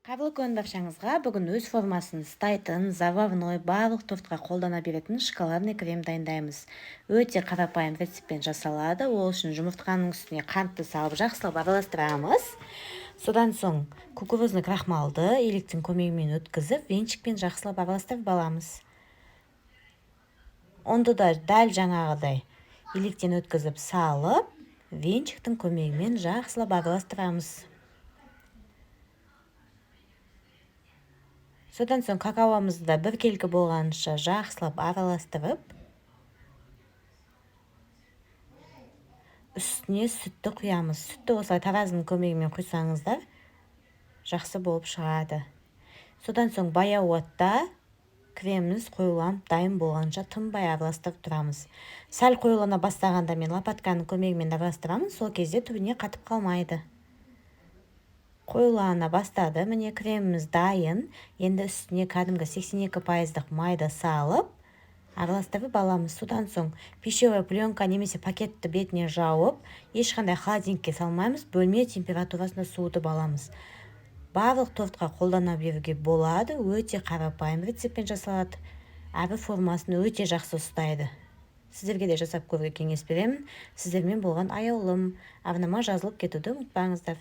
Қабыл күн баршаңызға бүгін өз формасын ұстайтын, заварной, барлық тортқа қолдана беретін шоколадный крем дайындаймыз. Өте қарапайым рецептпен жасалады. Ол үшін жұмыртқаның үстіне қантты салып жақсылап араластырамыз. Содан соң кукурузный крахмалды еліктің көмегімен өткізіп, венчикпен жақсылап араластырып аламыз. Онды да дәл жаңағыдай еліктен өткізіп салып, венчиктің көмегімен жақсылап араластырамыз. Содан соң какаомызды да біркелкі болғанша жақсылап араластырып, үстіне сүтті құямыз. Сүтті осылай таразының көмегімен құйсаңыздар, жақсы болып шығады. Содан соң баяу отта креміміз қойыланып дайын болғанша тынбай араластырып тұрамыз. Сәл қойылана бастағанда мен лопатканың көмегімен араластырамын, сол кезде түбіне қатып қалмайды. Қойылана бастады, міне креміміз дайын. Енді үстіне кәдімгі 82% майды салып, араластырып аламыз. Содан соң пищевой пленка немесе пакетті бетіне жауып, ешқандай холодильникке салмаймыз, бөлме температурасында суытып аламыз. Барлық тортқа қолдана беруге болады, өте қарапайым рецептпен жасалады. Әрі формасын өте жақсы ұстайды. Сіздерге де жасап көруге кеңес беремін. Сіздермен болған аяулым. Арнама жазылып кетуді ұмытпаңыздар.